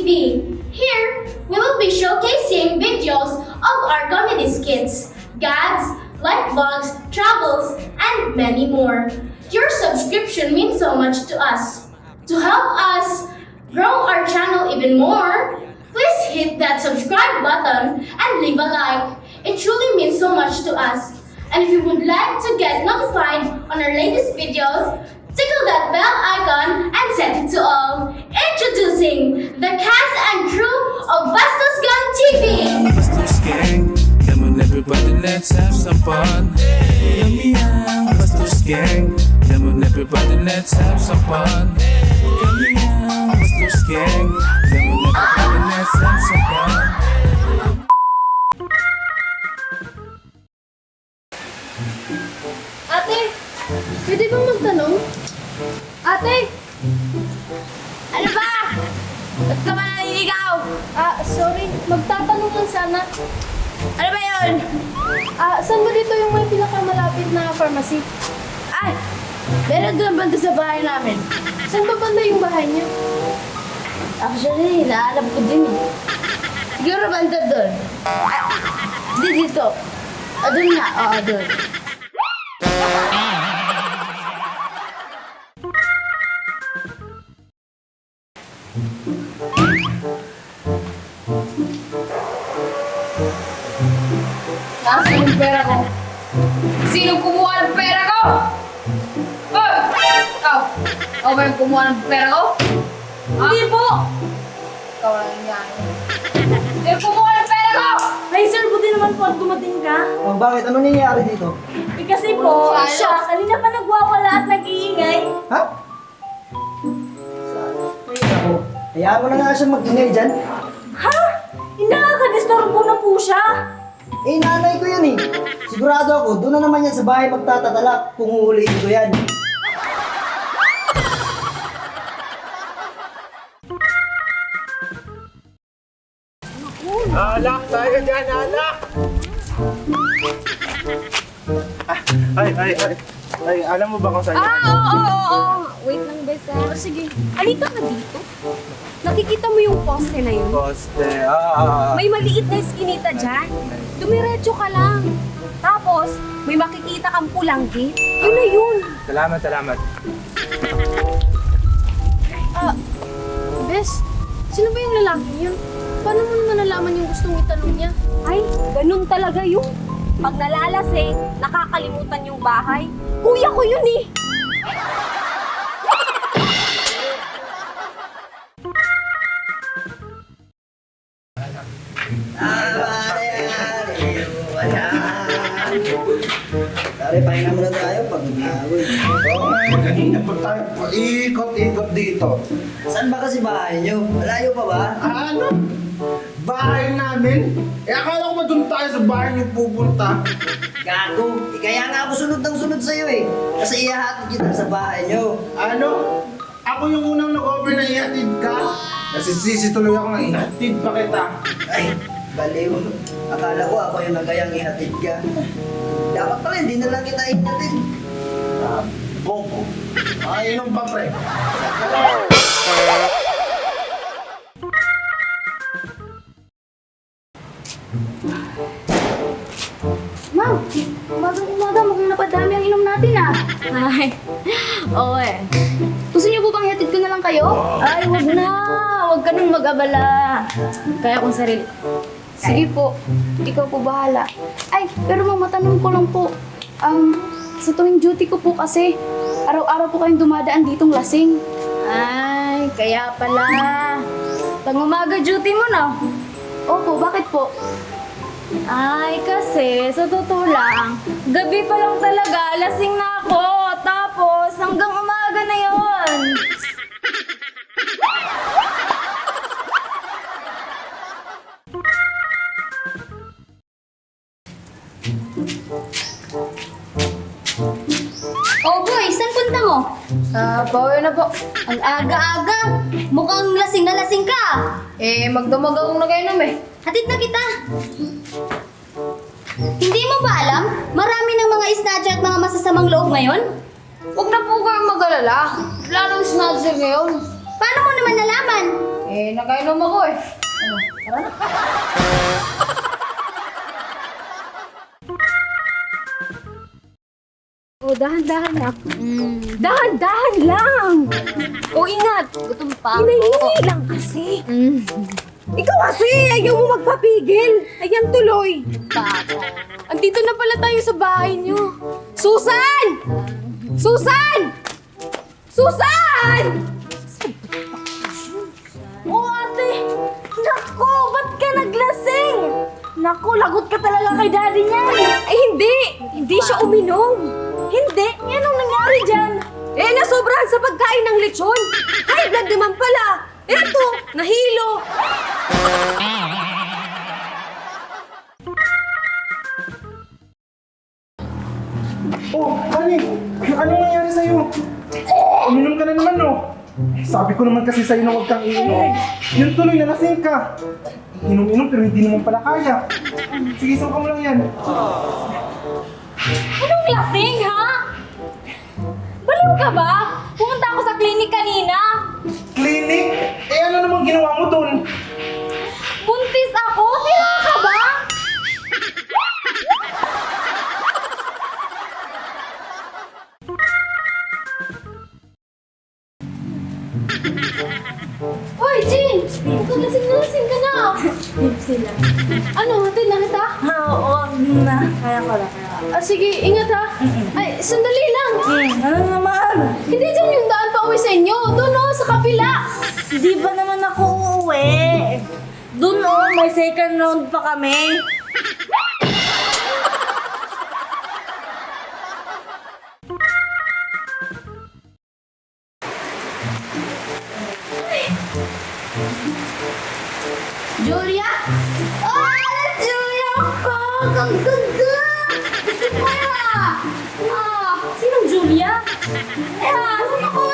TV. Here, we will be showcasing videos of our comedy skits, gags, life vlogs, travels, and many more. Your subscription means so much to us. To help us grow our channel even more, please hit that subscribe button and leave a like. It truly means so much to us. And if you would like to get notified on our latest videos, tickle that bell icon and set it to all. Introducing the cast and crew of Bastos Gang TV! Bastos Gang, come on everybody, let's have some fun. Yummy yum, Bastos Gang, come on everybody, let's have some fun. Yummy yum, Bastos Gang, come on everybody, let's have some fun. Ate, pwede bang magtanong? Ate! Ano ba? Ba't ka ba naniligaw? Sorry. Magtatanong lang sana. Ano ba yun? Saan ba dito yung may pinakamalapit na pharmacy? Ay! Meron doon banda sa bahay namin. Saan ba banda yung bahay niyo? Actually, naalam ko din eh. Siguro banda doon. Hindi dito. Doon nga. Oo, doon. Nasaan yung pera ko? Sinong kumuha ng pera ko? Hoy! Ikaw! Ikaw ba yung kumuha ng pera ko? Hindi po! Ikaw lang yan. Sino kumuha ng pera ko? Ay, sir, buti naman po at dumating ka. Oh, bakit? Ano nangyayari dito? Eh, kasi po, siya, kanina pa nagwawala at nag-iingay. Ha? Ako, hayaan mo na nga siya mag-ingay dyan. Ha? Nakakadisturbo na po siya. Eh, nanay ko yan eh. Sigurado ako, doon na naman yan sa bahay magtatatalak kung uulitin ko yan. Alak tayo dyan, alak! Ay, alam mo ba kung saan Oo. Wait lang, Besa. Sige, halika na dito. Nakikita mo yung poste na yun? Poste, May maliit na iskinita dyan. Dumiretso ka lang. Tapos, may makikita kang pulang gate. Yun na yun. Salamat. Bes, sino ba yung lalaki yun? Paano mo naman nalaman yung gustong itanong niya? Ay, ganun talaga yun. Pag nalalasing, nakakalimutan yung bahay. Kuya ko yun eh! Tari, pahinga muna tayo pag naglagoy. Oo nga, kanina pa tayo paikot-ikot dito. Saan ba kasi bahay niyo? Malayo pa ba? Ano? Bahay namin? Eh, akala ko ba doon tayo sa bahay niyo pupunta? Gago! Kaya nga ako sunod ng sunod sa'yo eh. Kasi ihahatid kita sa bahay niyo. Ano? Ako yung unang nag-offer na ihatid ka? Nasisisi tuloy ako ng ihatid pa kita. Ay, baliw. Akala ko ako yung nagayang ihatid ka. Dapat pala, hindi na lang kita ihatid. Bobo. Inom pa, pre. Ma'am, umagang-umaga mukhang napadami ang inom natin ah. Ay, oo eh. Gusto niyo po bang hatid ko na lang kayo? Ay, wag na. Wag ka nang mag-abala. Kaya kung sarili. Sige po, ikaw po bahala. Ay, pero ma'am, matanong ko lang po. Sa tuwing duty ko po kasi, araw-araw po kayong dumadaan ditong lasing. Ay, kaya pala. Pang-umaga duty mo, no? Opo, bakit po? Ay, kasi sa totoo lang, gabi pa lang talaga, lasing na ako. Tapos, hanggang umaga na yon. Oh boy, saan punta mo? Pauwi na po. Ang aga-aga. Mukhang lasing na lasing ka. Magdamag akong nag-inom eh. Hatid na kita. Hindi mo ba alam? Marami ng mga snatcher at mga masasamang loob ngayon. Huwag na po kayong mag-alala. Lalong snatcher ngayon. Paano mo naman nalaman? Eh, nakainom ako eh. Tara na. O, dahan-dahan na. Dahan-dahan lang! O, ingat! Gutom pa Hinahingi lang kasi. Ikaw kasi, ayaw mo magpapigil. Ayan tuloy. Andito na pala tayo sa bahay niyo. Susan! Susan! Susan! Oo, ate! Nako, ba't ka naglasing? Nako, lagot ka talaga kay daddy niyan. Ay, hindi! Hindi siya uminom. Hindi, anong nangyari dyan? Eh, nasobrahan sa pagkain ng lechon. High blood naman pala. Eto, nahilo. Oh, honey! Anong nangyari sa'yo? Uminom ka na naman, no? Sabi ko naman kasi sa'yo na huwag kang iinom. Yun tuloy, nalasing ka. Inom-inom pero hindi naman pala kaya. Sige, suka mo lang yan. Anong lasing, ha? Baliw ka ba? Pumunta ako sa clinic kanina. Clinic? Eh ano namang ginawa mo doon? Buntis ako? Sira ka ba? Hoy, Jin! Lasing ka na. Sila. Ano, hatid na kita? Oo, na. Kaya ko lang. Sige, ingat ha. Ay, sandali lang. Ano naman? Hindi dyan yung daan pa uwi sa inyo. Doon o, sa kapila. Di ba naman ako uuwi? Doon may second round pa kami. Julia? Julia ko! Ang ganda! Gusto ko yan! Sinong Julia? Saan ako?